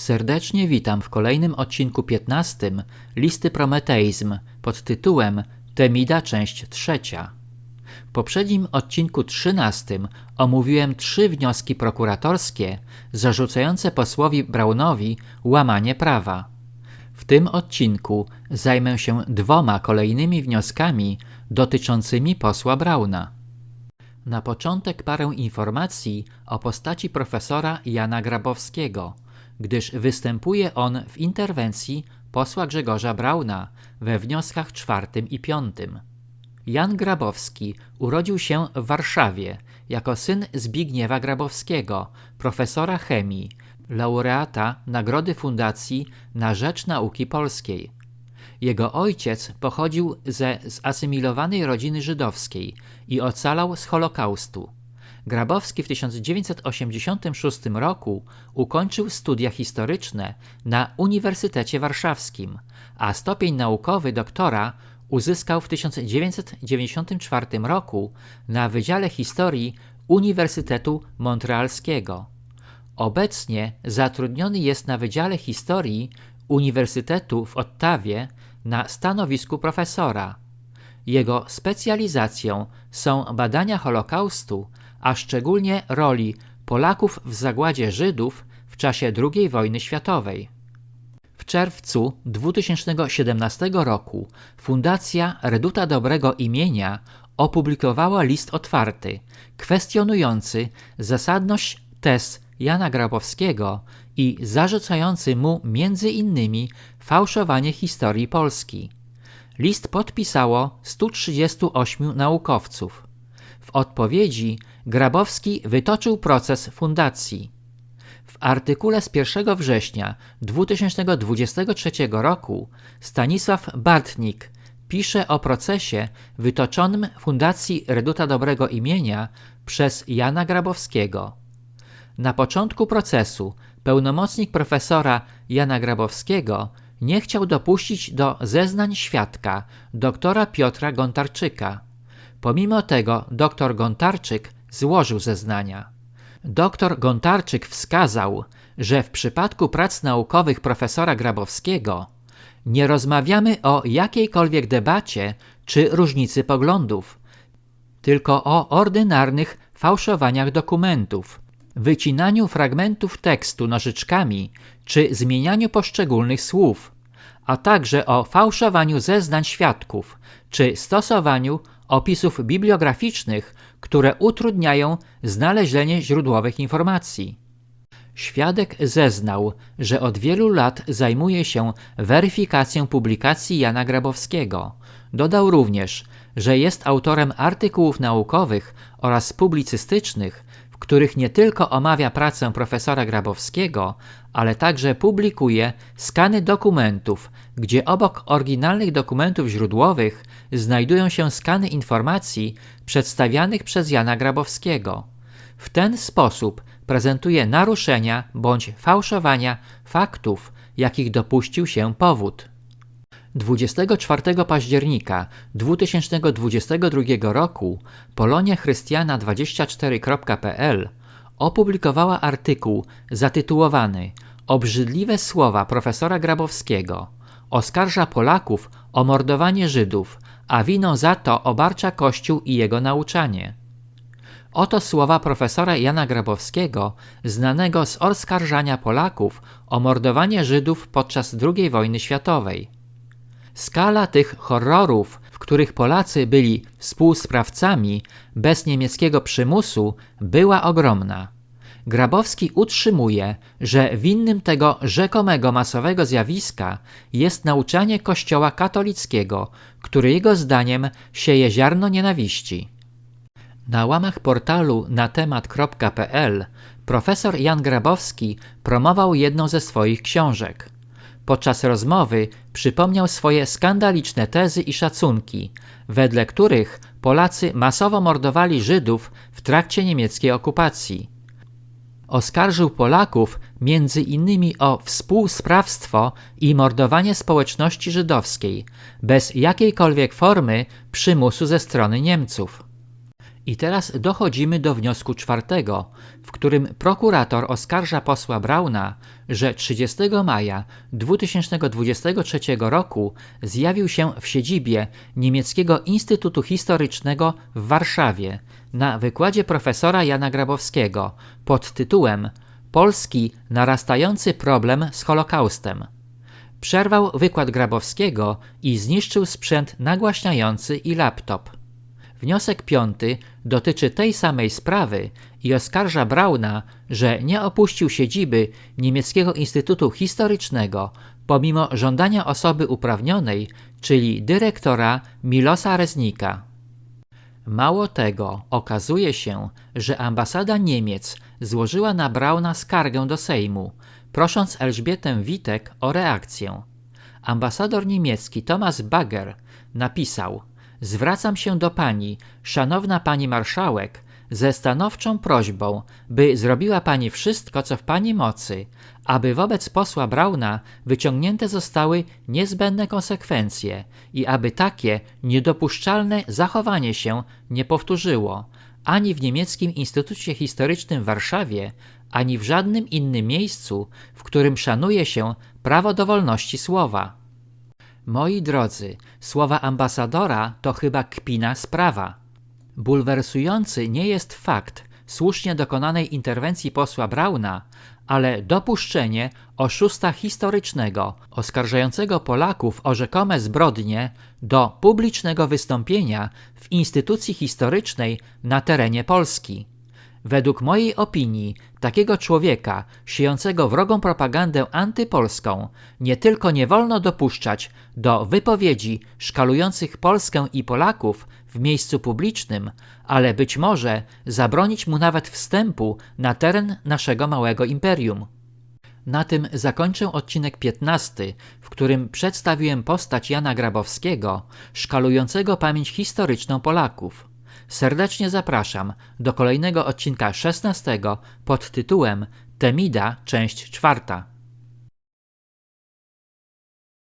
Serdecznie witam w kolejnym odcinku 15 Listy Prometeizm pod tytułem Temida część 3. W poprzednim odcinku 13 omówiłem 3 wnioski prokuratorskie zarzucające posłowi Braunowi łamanie prawa. W tym odcinku zajmę się 2 kolejnymi wnioskami dotyczącymi posła Brauna. Na początek parę informacji o postaci profesora Jana Grabowskiego, gdyż występuje on w interwencji posła Grzegorza Brauna we wnioskach 4 i 5. Jan Grabowski urodził się w Warszawie jako syn Zbigniewa Grabowskiego, profesora chemii, laureata Nagrody Fundacji na Rzecz Nauki Polskiej. Jego ojciec pochodził ze zasymilowanej rodziny żydowskiej i ocalał z Holokaustu. Grabowski w 1986 roku ukończył studia historyczne na Uniwersytecie Warszawskim, a stopień naukowy doktora uzyskał w 1994 roku na Wydziale Historii Uniwersytetu Montrealskiego. Obecnie zatrudniony jest na Wydziale Historii Uniwersytetu w Ottawie na stanowisku profesora. Jego specjalizacją są badania Holokaustu, a szczególnie roli Polaków w zagładzie Żydów w czasie II wojny światowej. W czerwcu 2017 roku Fundacja Reduta Dobrego Imienia opublikowała list otwarty, kwestionujący zasadność tez Jana Grabowskiego i zarzucający mu m.in. fałszowanie historii Polski. List podpisało 138 naukowców. W odpowiedzi Grabowski wytoczył proces fundacji. W artykule z 1 września 2023 roku Stanisław Bartnik pisze o procesie wytoczonym Fundacji Reduta Dobrego Imienia przez Jana Grabowskiego. Na początku procesu pełnomocnik profesora Jana Grabowskiego nie chciał dopuścić do zeznań świadka doktora Piotra Gontarczyka. Pomimo tego dr Gontarczyk złożył zeznania. Dr Gontarczyk wskazał, że w przypadku prac naukowych profesora Grabowskiego nie rozmawiamy o jakiejkolwiek debacie czy różnicy poglądów, tylko o ordynarnych fałszowaniach dokumentów, wycinaniu fragmentów tekstu nożyczkami czy zmienianiu poszczególnych słów, a także o fałszowaniu zeznań świadków czy stosowaniu opisów bibliograficznych, które utrudniają znalezienie źródłowych informacji. Świadek zeznał, że od wielu lat zajmuje się weryfikacją publikacji Jana Grabowskiego. Dodał również, że jest autorem artykułów naukowych oraz publicystycznych, w których nie tylko omawia pracę profesora Grabowskiego, ale także publikuje skany dokumentów, gdzie obok oryginalnych dokumentów źródłowych znajdują się skany informacji przedstawianych przez Jana Grabowskiego. W ten sposób prezentuje naruszenia bądź fałszowania faktów, jakich dopuścił się powód. 24 października 2022 roku poloniachrystiana24.pl opublikowała artykuł zatytułowany „Obrzydliwe słowa profesora Grabowskiego. Oskarża Polaków o mordowanie Żydów, a winą za to obarcza Kościół i jego nauczanie”. Oto słowa profesora Jana Grabowskiego, znanego z oskarżania Polaków o mordowanie Żydów podczas II wojny światowej. Skala tych horrorów, w których Polacy byli współsprawcami bez niemieckiego przymusu, była ogromna. Grabowski utrzymuje, że winnym tego rzekomego masowego zjawiska jest nauczanie Kościoła katolickiego, który jego zdaniem sieje ziarno nienawiści. Na łamach portalu natemat.pl profesor Jan Grabowski promował jedną ze swoich książek. Podczas rozmowy przypomniał swoje skandaliczne tezy i szacunki, wedle których Polacy masowo mordowali Żydów w trakcie niemieckiej okupacji. Oskarżył Polaków między innymi o współsprawstwo i mordowanie społeczności żydowskiej, bez jakiejkolwiek formy przymusu ze strony Niemców. I teraz dochodzimy do wniosku czwartego, w którym prokurator oskarża posła Brauna, że 30 maja 2023 roku zjawił się w siedzibie Niemieckiego Instytutu Historycznego w Warszawie na wykładzie profesora Jana Grabowskiego pod tytułem „Polski narastający problem z Holokaustem”. Przerwał wykład Grabowskiego i zniszczył sprzęt nagłaśniający i laptop. Wniosek piąty dotyczy tej samej sprawy i oskarża Brauna, że nie opuścił siedziby Niemieckiego Instytutu Historycznego pomimo żądania osoby uprawnionej, czyli dyrektora Milosa Reznika. Mało tego, okazuje się, że ambasada Niemiec złożyła na Brauna skargę do Sejmu, prosząc Elżbietę Witek o reakcję. Ambasador niemiecki Thomas Bagger napisał: „Zwracam się do pani, szanowna pani marszałek, ze stanowczą prośbą, by zrobiła pani wszystko, co w pani mocy, aby wobec posła Brauna wyciągnięte zostały niezbędne konsekwencje i aby takie niedopuszczalne zachowanie się nie powtórzyło ani w Niemieckim Instytucie Historycznym w Warszawie, ani w żadnym innym miejscu, w którym szanuje się prawo do wolności słowa”. Moi drodzy, słowa ambasadora to chyba kpina z prawa. Bulwersujący nie jest fakt słusznie dokonanej interwencji posła Brauna, ale dopuszczenie oszusta historycznego, oskarżającego Polaków o rzekome zbrodnie, do publicznego wystąpienia w instytucji historycznej na terenie Polski. Według mojej opinii, takiego człowieka, siejącego wrogą propagandę antypolską, nie tylko nie wolno dopuszczać do wypowiedzi szkalujących Polskę i Polaków w miejscu publicznym, ale być może zabronić mu nawet wstępu na teren naszego małego imperium. Na tym zakończę odcinek 15, w którym przedstawiłem postać Jana Grabowskiego, szkalującego pamięć historyczną Polaków. Serdecznie zapraszam do kolejnego odcinka 16 pod tytułem Temida, część 4.